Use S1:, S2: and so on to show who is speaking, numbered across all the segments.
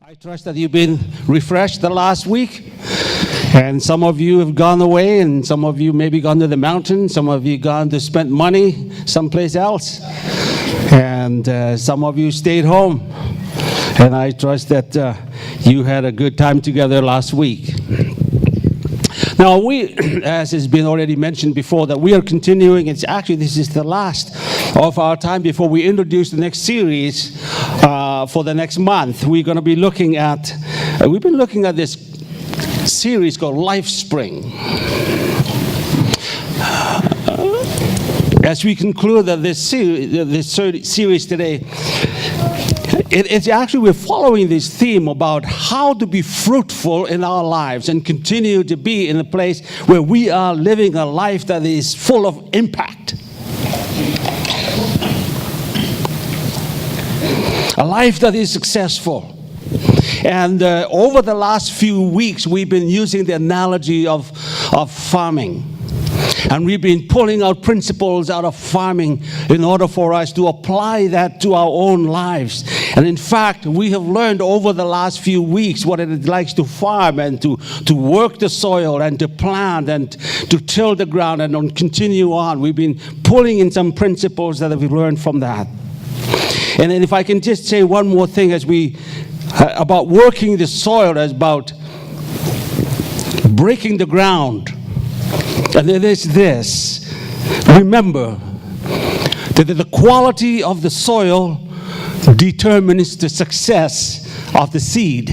S1: I trust that you've been refreshed the last week. And some of you have gone away, and some of you maybe gone to the mountain. Some of you gone to spend money someplace else. And some of you stayed home. And I trust that you had a good time together last week. Now, as has been already mentioned before, that we are continuing. This is the last of our time before we introduce the next series for the next month. We're going to be looking at, we've been looking at this series called LifeSpring. As we conclude this series today, it's actually, we're following this theme about how to be fruitful in our lives and continue to be in a place where we are living a life that is full of impact. A life that is successful. And over the last few weeks, we've been using the analogy of farming. And we've been pulling out principles out of farming in order for us to apply that to our own lives. And in fact, we have learned over the last few weeks what it likes to farm and to work the soil and to plant and to till the ground and continue on. We've been pulling in some principles that we've learned from that. And then if I can just say one more thing as we, about working the soil, as about breaking the ground. And it is this: remember that the quality of the soil determines the success of the seed.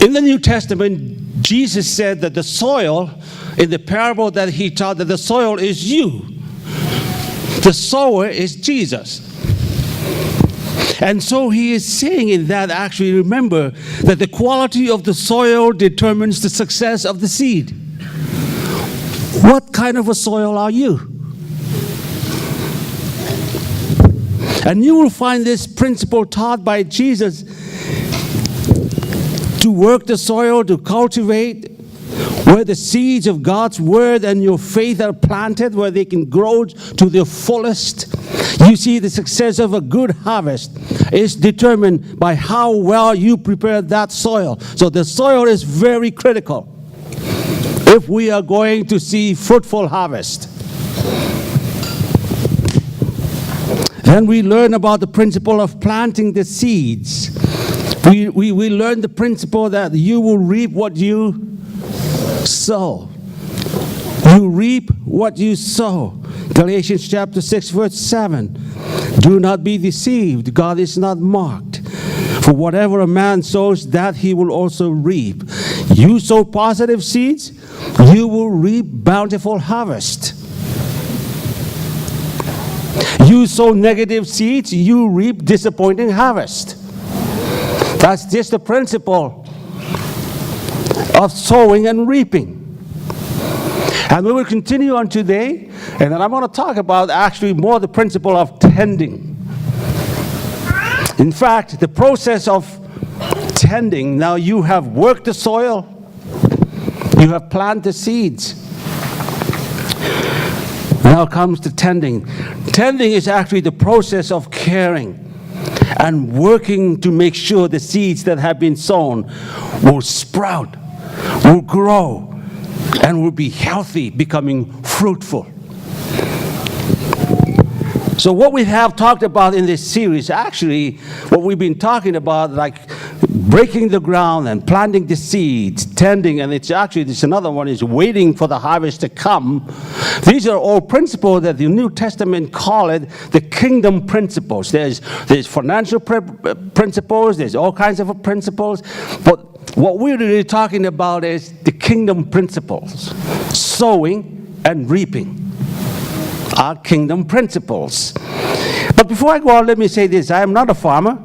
S1: In the New Testament, Jesus said that the soil, in the parable that he taught, that the soil is you. The sower is Jesus. And so he is saying in that, actually, remember that the quality of the soil determines the success of the seed. What kind of a soil are you? And you will find this principle taught by Jesus to work the soil, to cultivate, where the seeds of God's word and your faith are planted, where they can grow to their fullest. You see, the success of a good harvest is determined by how well you prepare that soil. So the soil is very critical if we are going to see fruitful harvest. Then we learn about the principle of planting the seeds. We learn the principle that you will reap what you sow. You reap what you sow. Galatians chapter 6 verse 7. Do not be deceived. God is not mocked. For whatever a man sows, that he will also reap. You sow positive seeds, you will reap bountiful harvest. You sow negative seeds, you reap disappointing harvest. That's just the principle of sowing and reaping. And we will continue on today, and then I'm going to talk about actually more the principle of tending. In fact, the process of tending, now you have worked the soil, you have planted the seeds. Now comes the tending. Tending is actually the process of caring and working to make sure the seeds that have been sown will sprout, will grow, and will be healthy, becoming fruitful. So what we have talked about in this series, actually, what we've been talking about, like breaking the ground and planting the seeds, tending, and it's actually, this another one is waiting for the harvest to come. These are all principles that the New Testament call it the kingdom principles. There's financial principles, there's all kinds of principles, but what we're really talking about is the kingdom principles. Sowing and reaping are kingdom principles. But before I go on, let me say this. I am not a farmer,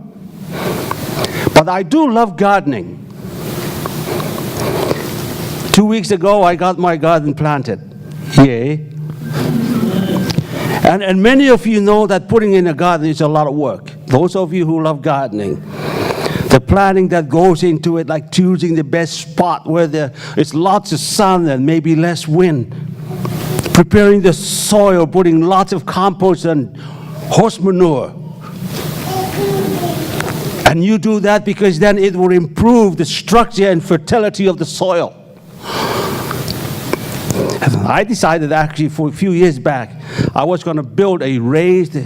S1: but I do love gardening. 2 weeks ago, I got my garden planted. Yay. And many of you know that putting in a garden is a lot of work. Those of you who love gardening. The planning that goes into it, like choosing the best spot where there's lots of sun and maybe less wind. Preparing the soil, putting lots of compost and horse manure. And you do that because then it will improve the structure and fertility of the soil. I decided actually for a few years back, I was going to build a raised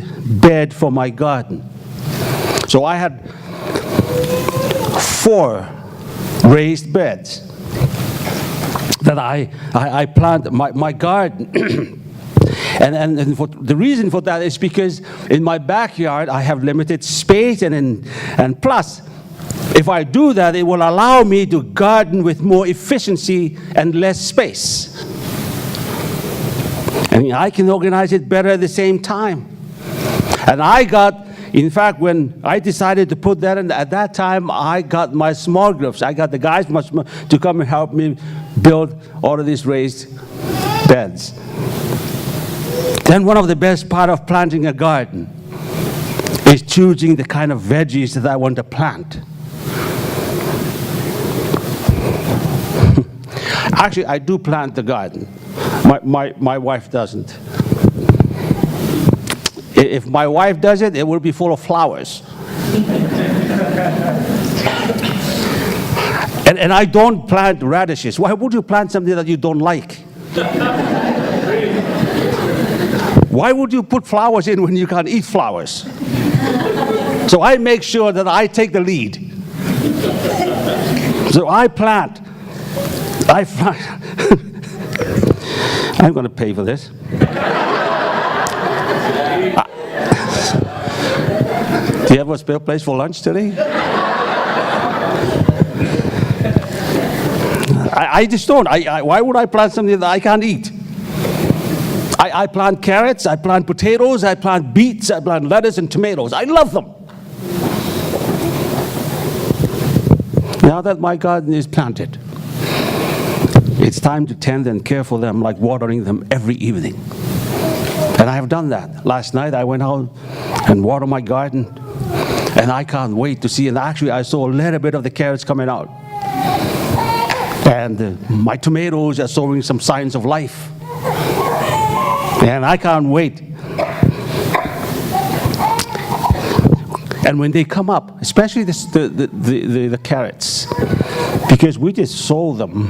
S1: bed for my garden. So I had 4 raised beds that I planted my garden. And the reason for that is because in my backyard I have limited space, and plus, if I do that, it will allow me to garden with more efficiency and less space. And I can organize it better at the same time. And in fact, when I decided to put that in, at that time, I got my small groups. I got the guys to come and help me build all of these raised beds. Then one of the best part of planting a garden is choosing the kind of veggies that I want to plant. Actually, I do plant the garden. My wife doesn't. If my wife does it, it will be full of flowers. And I don't plant radishes. Why would you plant something that you don't like? Why would you put flowers in when you can't eat flowers? So I make sure that I take the lead. So I plant. I'm going to pay for this. Do you have a spare place for lunch today? I just don't. Why would I plant something that I can't eat? I plant carrots, I plant potatoes, I plant beets, I plant lettuce and tomatoes. I love them. Now that my garden is planted, it's time to tend and care for them, like watering them every evening. And I have done that. Last night I went out and watered my garden, and I can't wait to see. And actually I saw a little bit of the carrots coming out. And my tomatoes are showing some signs of life. And I can't wait. And when they come up, especially the carrots, because we just sow them.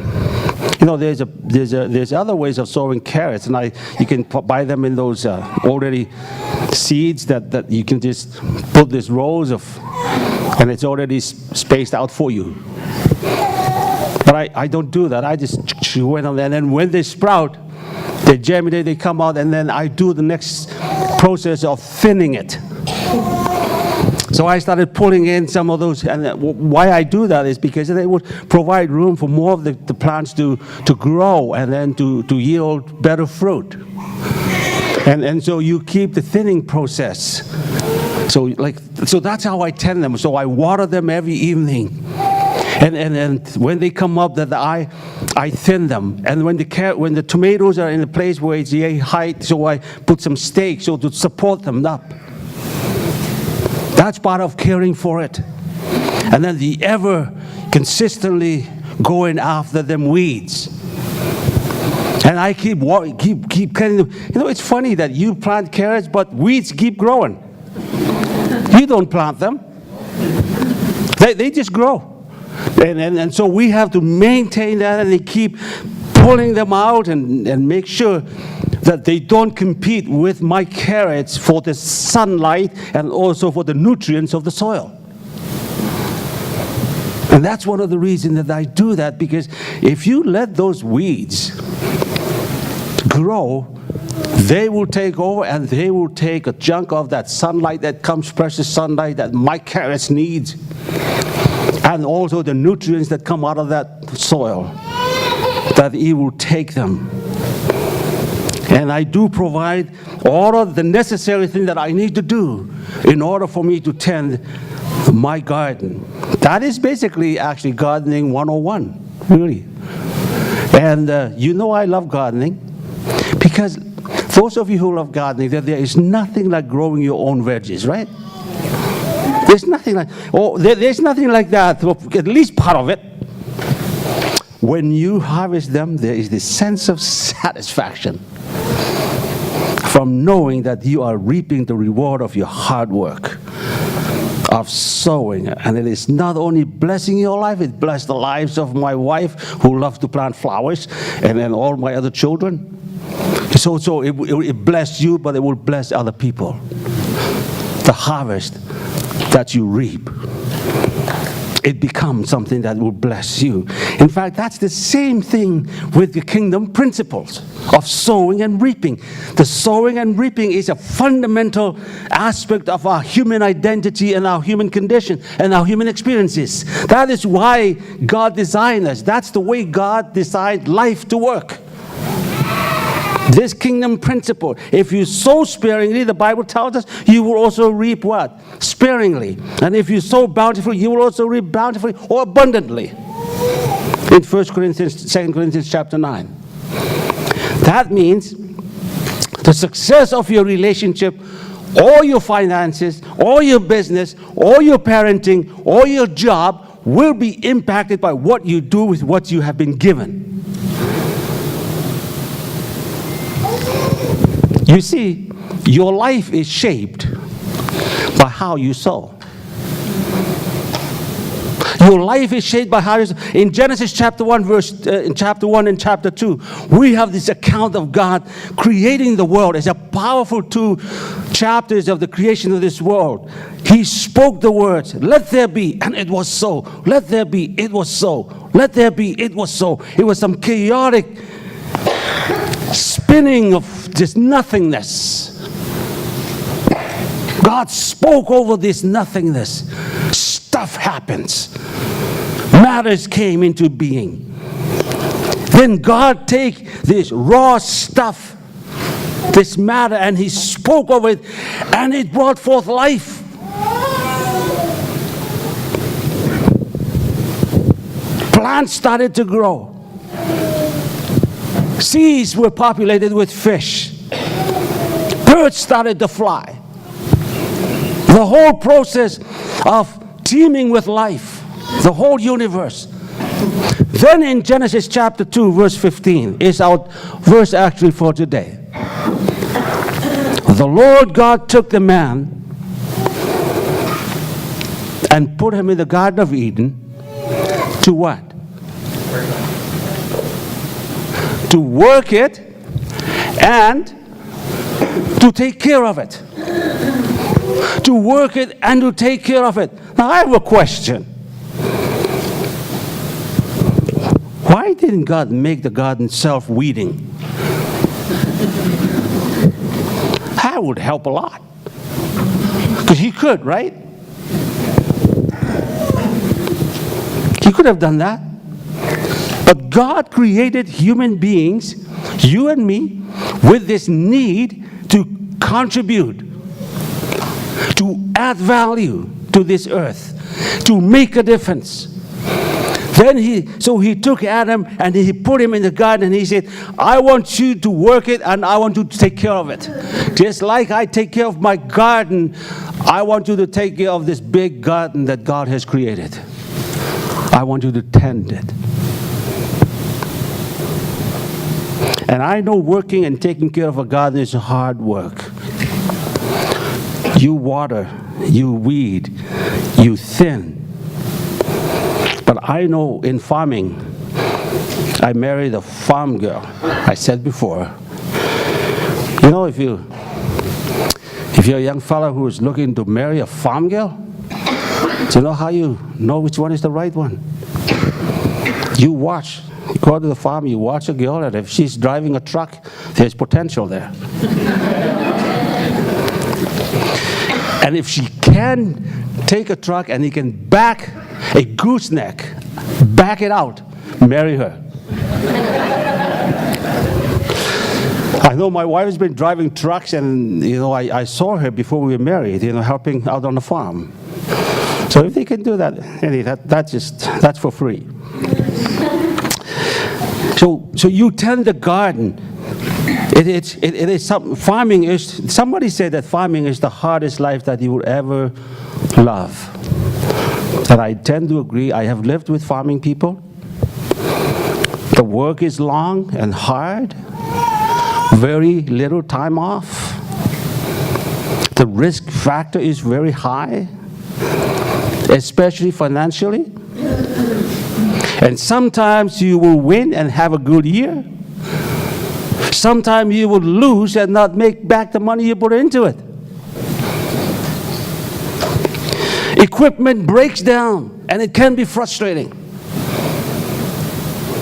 S1: You know, there's other ways of sowing carrots, and you can buy them in those already seeds that you can just put these rows of, and it's already spaced out for you. But I don't do that. I just chew it on there, and then when they sprout, they germinate, they come out, and then I do the next process of thinning it. So I started pulling in some of those, and why I do that is because they would provide room for more of the plants to grow and then to yield better fruit. And so you keep the thinning process. So that's how I tend them. So I water them every evening. And when they come up, that I thin them. And when the tomatoes are in a place where it's the height, so I put some stakes so to support them up. That's part of caring for it. And then the ever consistently going after them weeds. And I keep cutting them. You know, it's funny that you plant carrots, but weeds keep growing. You don't plant them. They just grow. And so we have to maintain that, and they keep pulling them out and make sure that they don't compete with my carrots for the sunlight and also for the nutrients of the soil. And that's one of the reasons that I do that, because if you let those weeds grow, they will take over, and they will take a chunk of that sunlight that comes, precious sunlight that my carrots need, and also the nutrients that come out of that soil, that it will take them. And I do provide all of the necessary things that I need to do in order for me to tend my garden. That is basically actually gardening 101, really. And you know I love gardening, because those of you who love gardening, there is nothing like growing your own veggies, right? There's nothing like, there's nothing like that, at least part of it. When you harvest them, there is this sense of satisfaction from knowing that you are reaping the reward of your hard work. of sowing. And it is not only blessing your life, it blessed the lives of my wife who loves to plant flowers, and then all my other children. So it blessed you, but it will bless other people. The harvest that you reap, it becomes something that will bless you. In fact, that's the same thing with the kingdom principles of sowing and reaping. The sowing and reaping is a fundamental aspect of our human identity and our human condition and our human experiences. That is why God designed us. That's the way God designed life to work. This kingdom principle, if you sow sparingly, the Bible tells us, you will also reap what? Sparingly. And if you sow bountifully, you will also reap bountifully or abundantly. In 2 Corinthians chapter 9. That means the success of your relationship, or your finances, or your business, or your parenting, or your job will be impacted by what you do with what you have been given. You see, your life is shaped by how you sow. Your life is shaped by how you sow. In Genesis chapter 1, in chapter 1 and chapter 2, we have this account of God creating the world. It's a powerful 2 chapters of the creation of this world. He spoke the words, let there be, and it was so. Let there be, it was so. Let there be, it was so. It was some chaotic spinning of this nothingness. God spoke over this nothingness. Stuff happens. Matters came into being. Then God take this raw stuff, this matter, and He spoke over it, and it brought forth life. Plants started to grow. Seas were populated with fish. Birds started to fly. The whole process of teeming with life, the whole universe. Then in Genesis chapter 2, verse 15, is our verse actually for today. The Lord God took the man and put him in the Garden of Eden to what? To work it and to take care of it. To work it and to take care of it. Now I have a question. Why didn't God make the garden self-weeding? That would help a lot. Because He could, right? He could have done that. But God created human beings, you and me, with this need to contribute, to add value to this earth, to make a difference. Then He took Adam and He put him in the garden and He said, I want you to work it and I want you to take care of it. Just like I take care of my garden, I want you to take care of this big garden that God has created. I want you to tend it. And I know working and taking care of a garden is hard work. You water, you weed, you thin. But I know in farming, I married a farm girl. I said before, you know, if you're a young fellow who is looking to marry a farm girl, do you know how you know which one is the right one? You watch. You go to the farm, you watch a girl, and if she's driving a truck, there's potential there. And if she can take a truck and he can back a gooseneck, back it out, marry her. I know my wife has been driving trucks, and I saw her before we were married, helping out on the farm. So if they can do that, that's for free. So you tend the garden. It is farming is. Somebody said that farming is the hardest life that you will ever love. And I tend to agree. I have lived with farming people. The work is long and hard. Very little time off. The risk factor is very high. especially financially. And sometimes you will win and have a good year. Sometimes you will lose and not make back the money you put into it. Equipment breaks down, and it can be frustrating.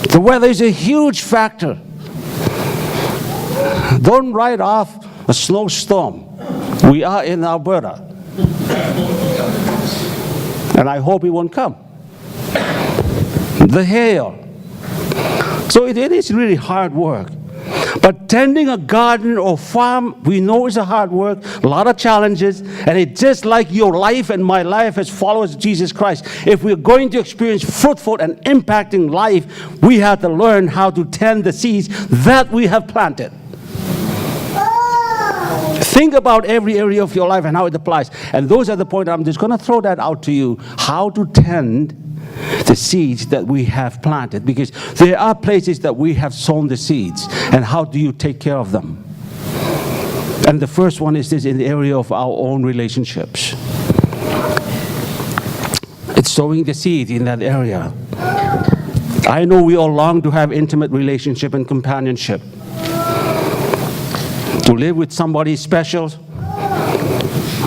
S1: The weather is a huge factor. Don't write off a snowstorm. We are in Alberta. And I hope it won't come. The hail. So it is really hard work. But tending a garden or farm, we know it's a hard work, a lot of challenges, and it's just like your life and my life as followers of Jesus Christ. If we're going to experience fruitful and impacting life, we have to learn how to tend the seeds that we have planted. Think about every area of your life and how it applies. And those are the points. I'm just going to throw that out to you, how to tend the seeds that we have planted, because there are places that we have sown the seeds, and how do you take care of them? And the first one is this, in the area of our own relationships. It's sowing the seed in that area. I know we all long to have intimate relationship and companionship, to live with somebody special,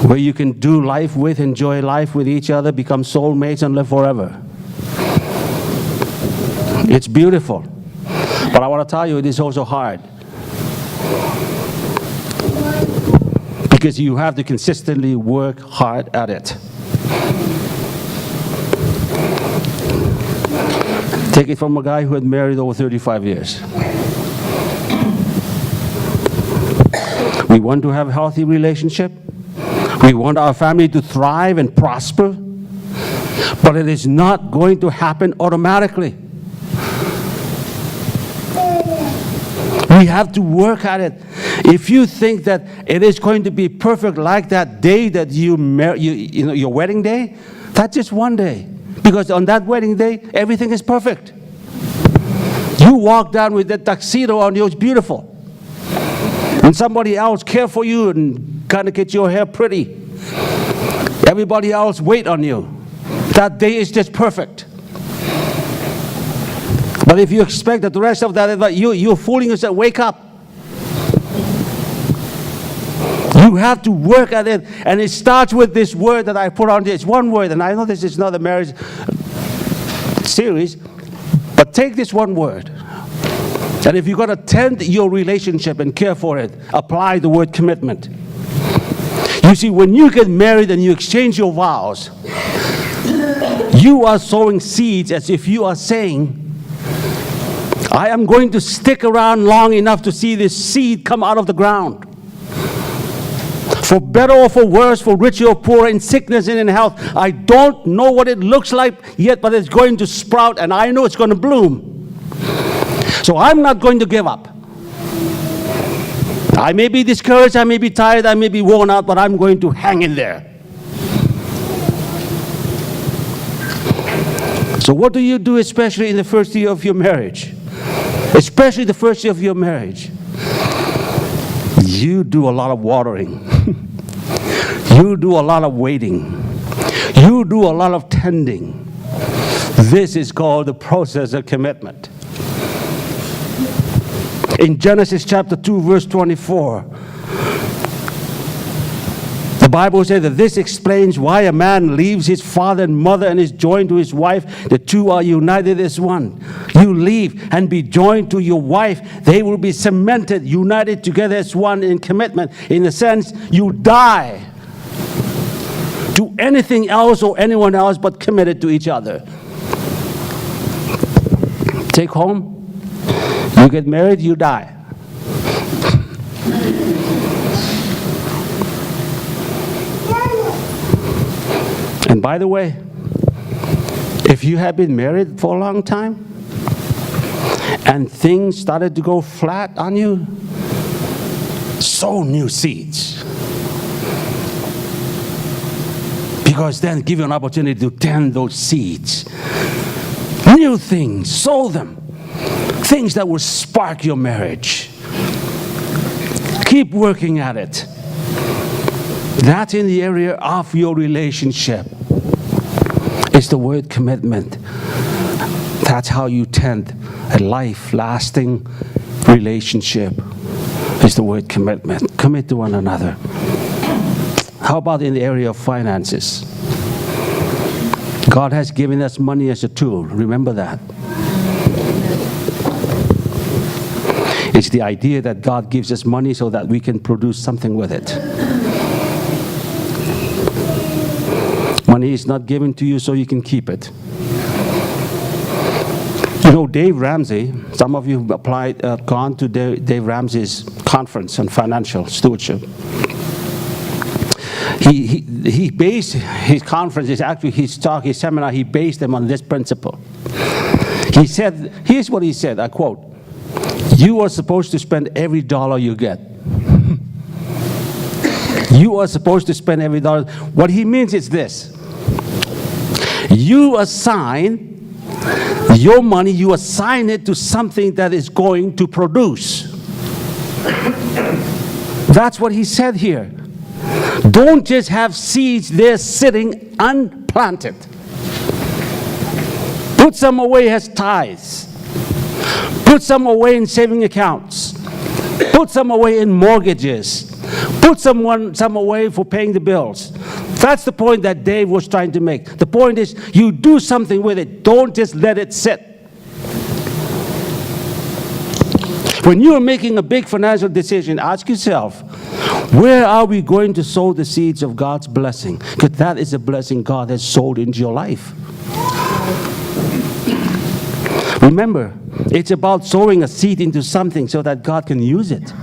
S1: where you can do life with, enjoy life with each other, become soulmates and live forever. It's beautiful. But I want to tell you, it is also hard. Because you have to consistently work hard at it. Take it from a guy who had married over 35 years. We want to have a healthy relationship. We want our family to thrive and prosper. But it is not going to happen automatically. We have to work at it. If you think that it is going to be perfect like that day that you know, your wedding day, that's just one day. Because on that wedding day, everything is perfect. You walk down with that tuxedo on you, it's beautiful. And somebody else care for you and kind of get your hair pretty. Everybody else wait on you. That day is just perfect. But if you expect that the rest of that, you're fooling yourself. Wake up. You have to work at it, and it starts with this word that I put on there. It's one word, and I know this is not a marriage series, but take this one word. And if you're going to tend your relationship and care for it, apply the word commitment. You see, when you get married and you exchange your vows, you are sowing seeds as if you are saying, I am going to stick around long enough to see this seed come out of the ground. For better or for worse, for richer or poor, in sickness and in health. I don't know what it looks like yet, but it's going to sprout, and I know it's going to bloom. So I'm not going to give up. I may be discouraged, I may be tired, I may be worn out, but I'm going to hang in there. So what do you do, especially in the first year of your marriage? Especially the first year of your marriage. You do a lot of watering. You do a lot of waiting. You do a lot of tending. This is called the process of commitment. In Genesis chapter 2, verse 24, the Bible says that this explains why a man leaves his father and mother and is joined to his wife. The two are united as one. You leave and be joined to your wife. They will be cemented, united together as one in commitment. In a sense, you die to anything else or anyone else but committed to each other. Take home. You get married, you die. And by the way, if you have been married for a long time and things started to go flat on you, sow new seeds. Because then give you an opportunity to tend those seeds. New things, sow them. Things that will spark your marriage. Keep working at it. That's in the area of your relationship. It's the word commitment. That's how you tend a life-lasting relationship. It's the word commitment. Commit to one another. How about in the area of finances? God has given us money as a tool. Remember that. It's the idea that God gives us money so that we can produce something with it. Money is not given to you so you can keep it. You know, Dave Ramsey, some of you have gone to Dave Ramsey's conference on financial stewardship. He based his conferences, actually his talk, his seminar, he based them on this principle. He said, here's what he said, I quote, "You are supposed to spend every dollar you get." You are supposed to spend every dollar. What he means is this. You assign your money, you assign it to something that is going to produce. That's what he said here. Don't just have seeds there sitting unplanted. Put some away as tithes. Put some away in saving accounts. Put some away in mortgages. Put some away for paying the bills. That's the point that Dave was trying to make. The point is, you do something with it. Don't just let it sit. When you are making a big financial decision, ask yourself, where are we going to sow the seeds of God's blessing? Because that is a blessing God has sowed into your life. Remember, it's about sowing a seed into something so that God can use it.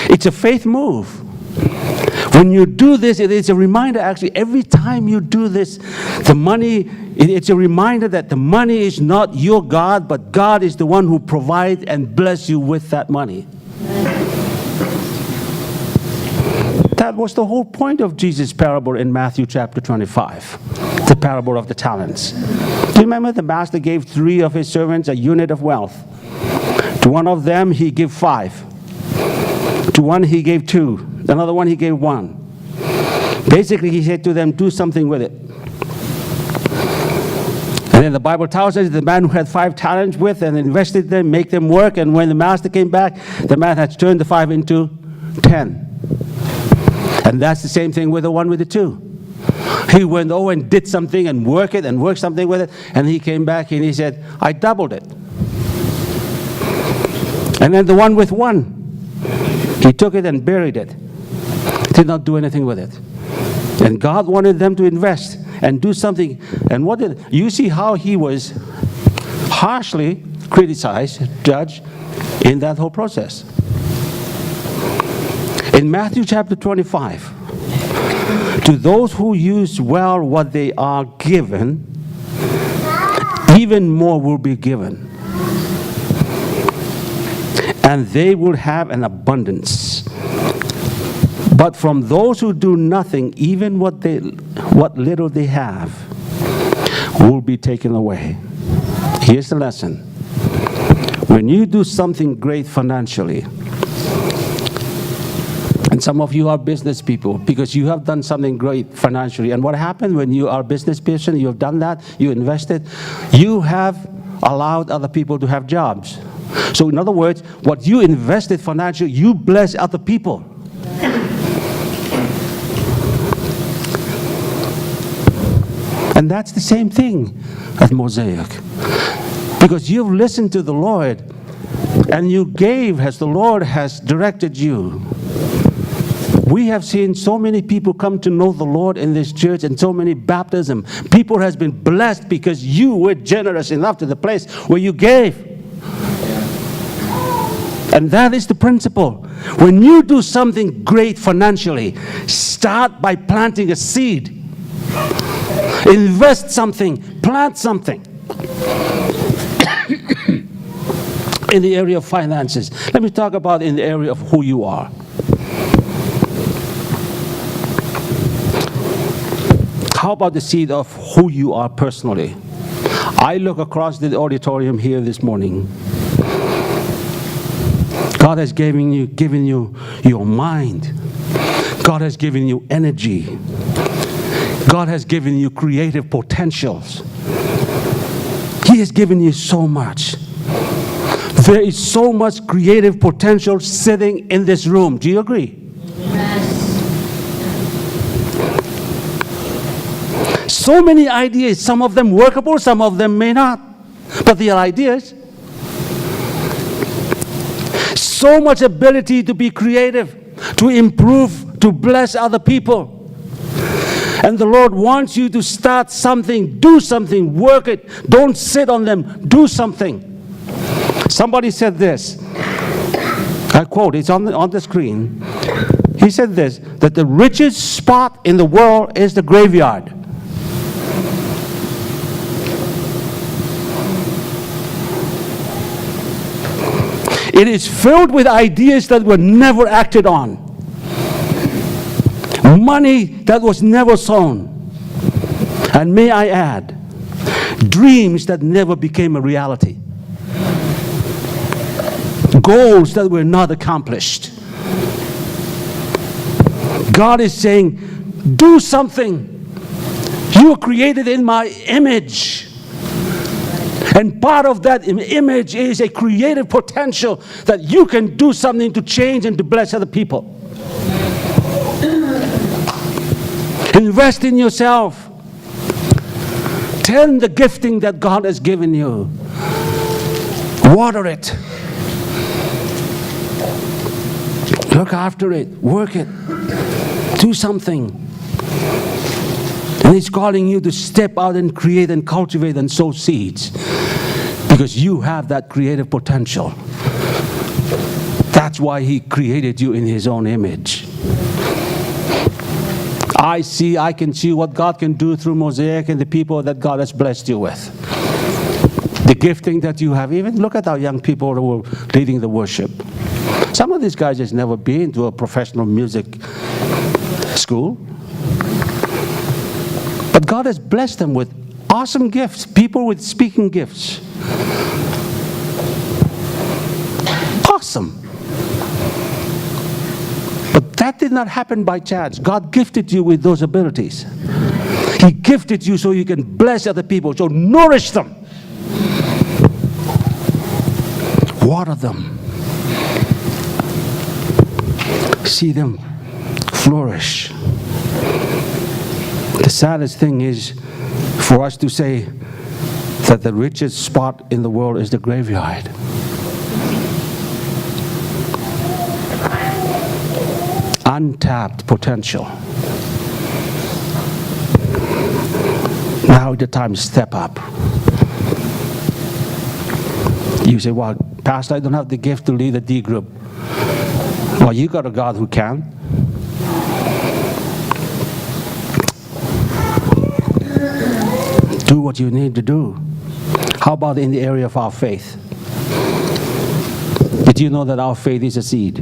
S1: It's a faith move. When you do this, it is a reminder, actually, every time you do this, the money, it's a reminder that the money is not your God, but God is the one who provides and bless you with that money. That was the whole point of Jesus' parable in Matthew chapter 25, the parable of the talents. Do you remember the master gave 3 of his servants a unit of wealth? To one of them, he gave 5. To one, he gave 2. Another one, he gave 1. Basically, he said to them, do something with it. And then the Bible tells us the man who had 5 talents with and invested them, make them work, and when the master came back, the man had turned the 5 into 10. And that's the same thing with the one with the 2. He went over and did something and worked something with it, and he came back and he said, I doubled it. And then the one with 1, he took it and buried it. Did not do anything with it. And God wanted them to invest and do something. And what did you see how he was harshly criticized, judged in that whole process? In Matthew chapter 25, to those who use well what they are given, even more will be given. And they will have an abundance. But from those who do nothing, even what little they have will be taken away. Here's the lesson. When you do something great financially, and some of you are business people because you have done something great financially. And what happened when you are a business person, you have done that, you invested, you have allowed other people to have jobs. So in other words, what you invested financially, you bless other people. And that's the same thing at Mosaic. Because you've listened to the Lord and you gave as the Lord has directed you. We have seen so many people come to know the Lord in this church and so many baptism. People has been blessed because you were generous enough to the place where you gave. And that is the principle. When you do something great financially, start by planting a seed. Invest something, plant something. In the area of finances. Let me talk about in the area of who you are. How about the seed of who you are personally? I look across the auditorium here this morning. God has given you your mind. God has given you energy. God has given you creative potentials. He has given you so much. There is so much creative potential sitting in this room. Do you agree? So many ideas, some of them workable, some of them may not. But they are ideas. So much ability to be creative, to improve, to bless other people. And the Lord wants you to start something, do something, work it. Don't sit on them, do something. Somebody said this, I quote, it's on the screen. He said this, that the richest spot in the world is the graveyard. It is filled with ideas that were never acted on. Money that was never sown. And may I add, dreams that never became a reality. Goals that were not accomplished. God is saying, do something. You are created in my image. And part of that image is a creative potential that you can do something to change and to bless other people. Invest in yourself. Tend the gifting that God has given you. Water it. Look after it. Work it. Do something. And He's calling you to step out and create and cultivate and sow seeds. Because you have that creative potential. That's why He created you in His own image. I can see what God can do through Mosaic and the people that God has blessed you with. The gifting that you have. Even look at our young people who are leading the worship. Some of these guys has never been to a professional music school. But God has blessed them with awesome gifts. People with speaking gifts. Awesome. But that did not happen by chance. God gifted you with those abilities. He gifted you so you can bless other people. So nourish them. Water them. See them flourish. The saddest thing is for us to say that the richest spot in the world is the graveyard. Untapped potential. Now the time to step up. You say, well, Pastor, I don't have the gift to lead a D group. Well, you got a God who can. Do what you need to do. How about in the area of our faith? Did you know that our faith is a seed?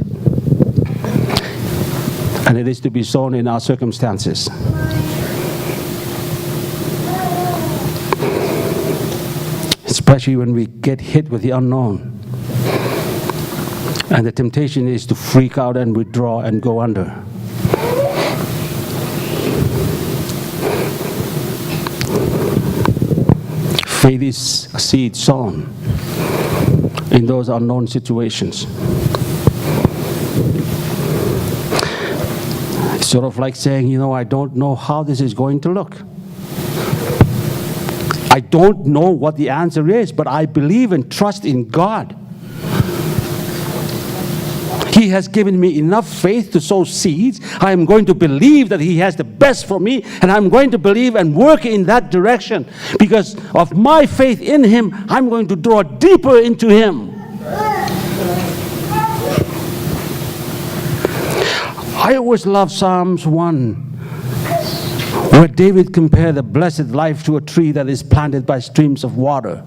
S1: And it is to be sown in our circumstances. Especially when we get hit with the unknown. And the temptation is to freak out and withdraw and go under. Faith is a seed sown in those unknown situations. It's sort of like saying, I don't know how this is going to look. I don't know what the answer is, but I believe and trust in God. He has given me enough faith to sow seeds. I am going to believe that He has the best for me, and I'm going to believe and work in that direction. Because of my faith in Him, I'm going to draw deeper into Him. I always love Psalms 1, where David compared the blessed life to a tree that is planted by streams of water,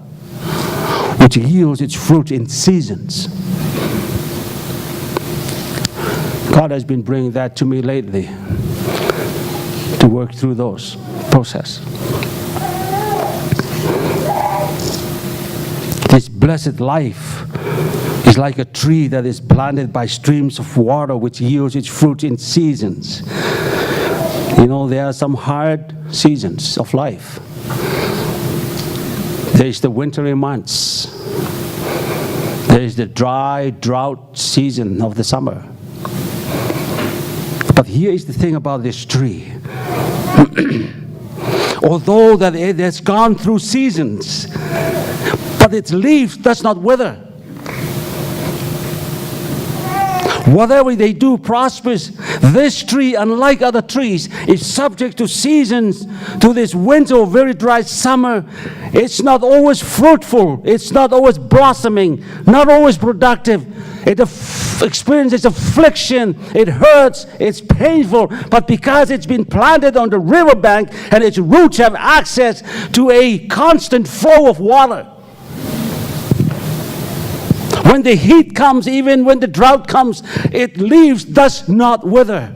S1: which yields its fruit in seasons. God has been bringing that to me lately to work through those process. This blessed life is like a tree that is planted by streams of water which yields its fruit in seasons. There are some hard seasons of life. There is the wintry months. There is the dry, drought season of the summer. But here is the thing about this tree. Although that it has gone through seasons, but its leaves does not wither. Whatever they do prospers. This tree, unlike other trees, is subject to seasons, to this winter or very dry summer. It's not always fruitful. It's not always blossoming, not always productive. It experiences affliction. It hurts. It's painful. But because it's been planted on the riverbank and its roots have access to a constant flow of water, when the heat comes, even when the drought comes, its leaves does not wither.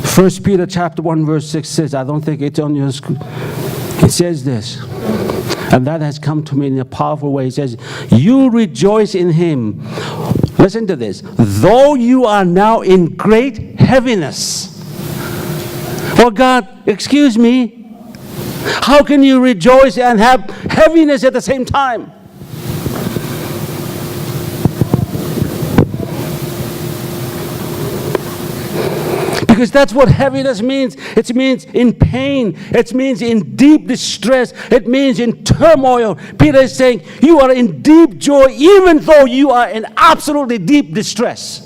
S1: First Peter chapter 1 verse 6 says, I don't think it's on your screen. It says this, and that has come to me in a powerful way. It says, you rejoice in him. Listen to this. Though you are now in great heaviness. Oh God, excuse me. How can you rejoice and have heaviness at the same time? Because that's what heaviness means. It means in pain. It means in deep distress. It means in turmoil. Peter is saying, you are in deep joy even though you are in absolutely deep distress.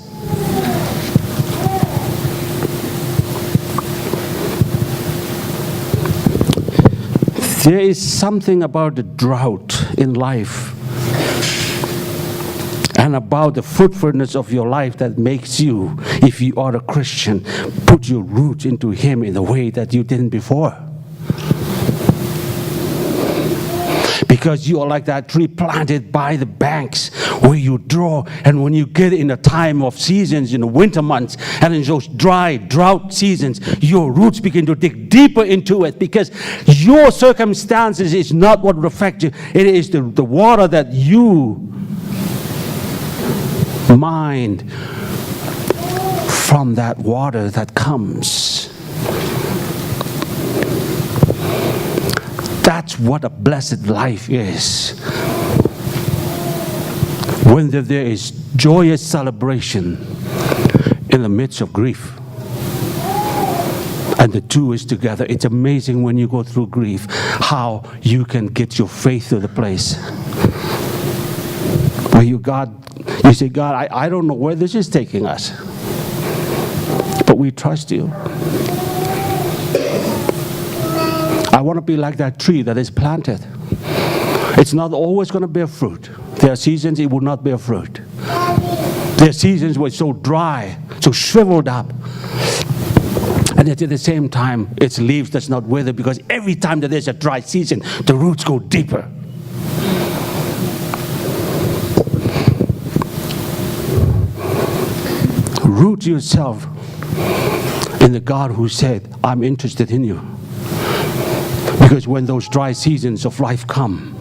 S1: There is something about the drought in life and about the fruitfulness of your life that makes you, if you are a Christian, put your roots into Him in a way that you didn't before. Because you are like that tree planted by the banks where you draw, and when you get in a time of seasons, in the winter months, and in those dry, drought seasons, your roots begin to dig deeper into it because your circumstances is not what affect you. It is the water that you mind from that water that comes. That's what a blessed life is. When there is joyous celebration in the midst of grief. And the two is together. It's amazing when you go through grief how you can get your faith to the place where you say, God, I don't know where this is taking us, but we trust you. I want to be like that tree that is planted. It's not always going to bear fruit. There are seasons it will not bear fruit. There are seasons where it's so dry, so shriveled up. And yet at the same time, its leaves does not wither, because every time that there's a dry season, the roots go deeper. Root yourself in the God who said, I'm interested in you. Because when those dry seasons of life come,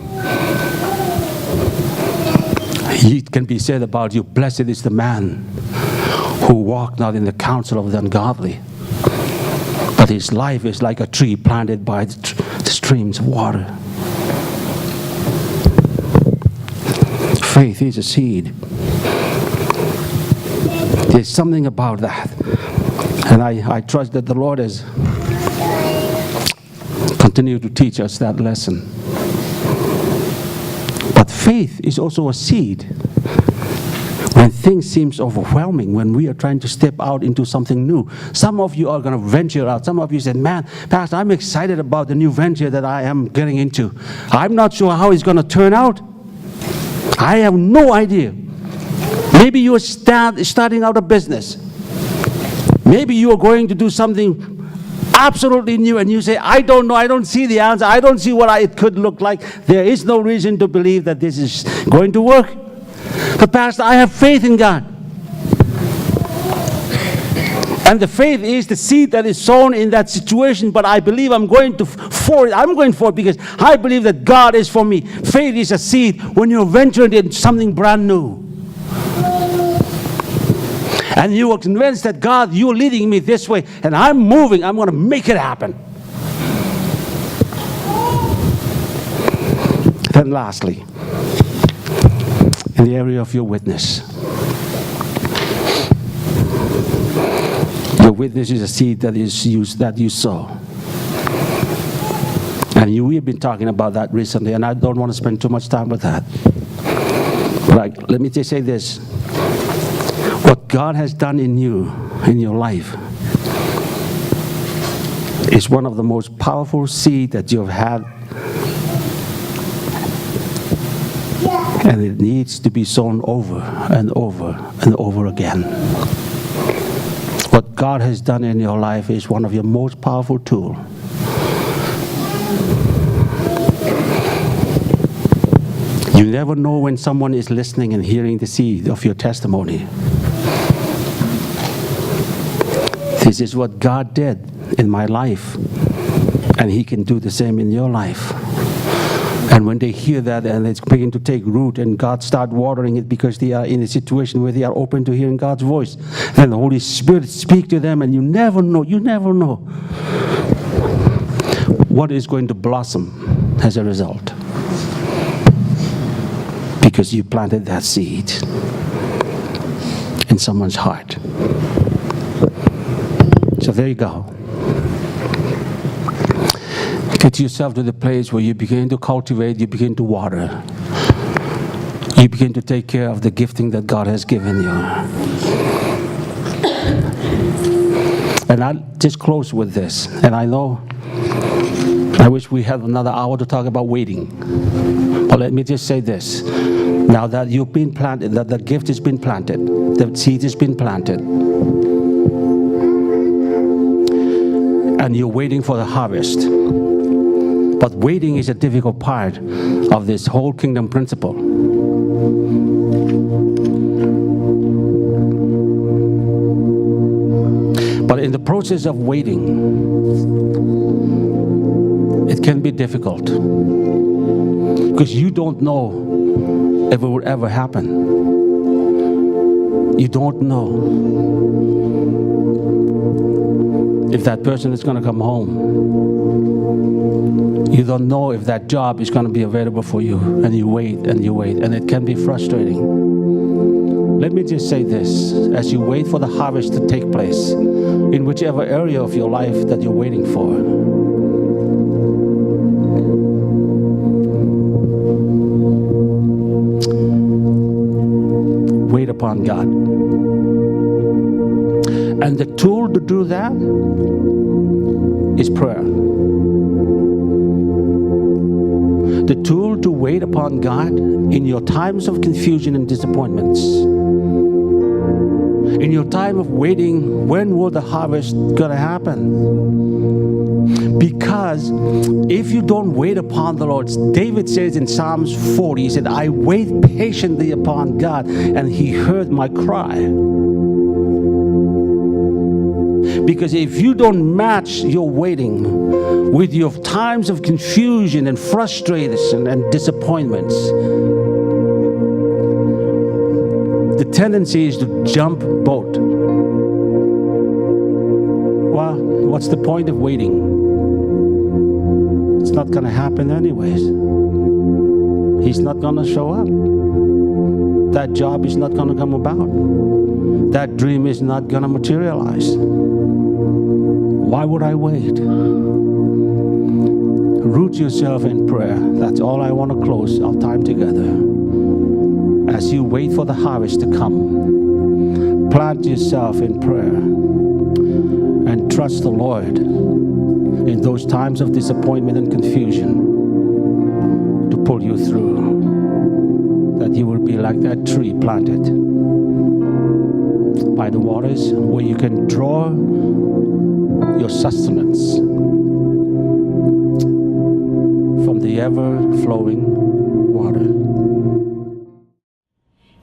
S1: it can be said about you, blessed is the man who walked not in the counsel of the ungodly, but his life is like a tree planted by the streams of water. Faith is a seed. There's something about that. And I trust that the Lord has continued to teach us that lesson. But faith is also a seed. When things seem overwhelming, when we are trying to step out into something new. Some of you are going to venture out. Some of you said, man, Pastor, I'm excited about the new venture that I am getting into. I'm not sure how it's going to turn out. I have no idea. Maybe you are starting out a business. Maybe you are going to do something absolutely new, and you say, I don't know, I don't see the answer, I don't see what it could look like. There is no reason to believe that this is going to work. But Pastor, I have faith in God. And the faith is the seed that is sown in that situation, but I believe I'm going for it because I believe that God is for me. Faith is a seed when you're venturing into something brand new. And you are convinced that, God, you're leading me this way, and I'm moving, I'm going to make it happen. Then lastly, in the area of your witness. Your witness is a seed that is used, that you sow. And we've been talking about that recently, and I don't want to spend too much time with that. Like, let me just say this. What God has done in you, in your life, is one of the most powerful seed that you've had. And it needs to be sown over and over and over again. What God has done in your life is one of your most powerful tools. You never know when someone is listening and hearing the seed of your testimony. This is what God did in my life, and He can do the same in your life. And when they hear that and it's beginning to take root and God start watering it because they are in a situation where they are open to hearing God's voice, then the Holy Spirit speak to them, and you never know what is going to blossom as a result. Because you planted that seed in someone's heart. So there you go. Get yourself to the place where you begin to cultivate, you begin to water. You begin to take care of the gifting that God has given you. And I'll just close with this. And I know, I wish we had another hour to talk about waiting. But let me just say this. Now that you've been planted, that the gift has been planted, the seed has been planted, and you're waiting for the harvest. But waiting is a difficult part of this whole kingdom principle. But in the process of waiting, it can be difficult because you don't know if it would ever happen. You don't know if that person is going to come home. You don't know if that job is going to be available for you, and you wait, and it can be frustrating. Let me just say this, as you wait for the harvest to take place, in whichever area of your life that you're waiting for, wait upon God. And the tool to do that is prayer. The tool to wait upon God in your times of confusion and disappointments. In your time of waiting, when will the harvest gonna happen? Because if you don't wait upon the Lord, David says in Psalms 40, he said, I wait patiently upon God, and He heard my cry. Because if you don't match your waiting with your times of confusion and frustration and disappointments, the tendency is to jump boat. Well, what's the point of waiting? It's not going to happen anyways. He's not going to show up. That job is not going to come about. That dream is not going to materialize. Why would I wait? Root yourself in prayer. That's all I want to close our time together. As you wait for the harvest to come, plant yourself in prayer and trust the Lord in those times of disappointment and confusion to pull you through. That you will be like that tree planted by the waters, where you can draw your sustenance from the ever-flowing water.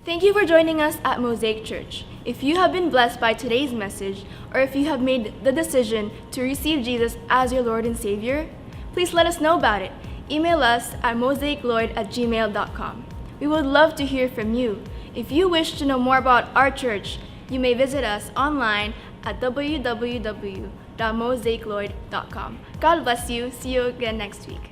S2: Thank you for joining us at Mosaic Church. If you have been blessed by today's message, or if you have made the decision to receive Jesus as your Lord and Savior, please let us know about it. Email us at mosaiclord@gmail.com. We would love to hear from you. If you wish to know more about our church, you may visit us online at www.mosaiclloyd.com. God bless you. See you again next week.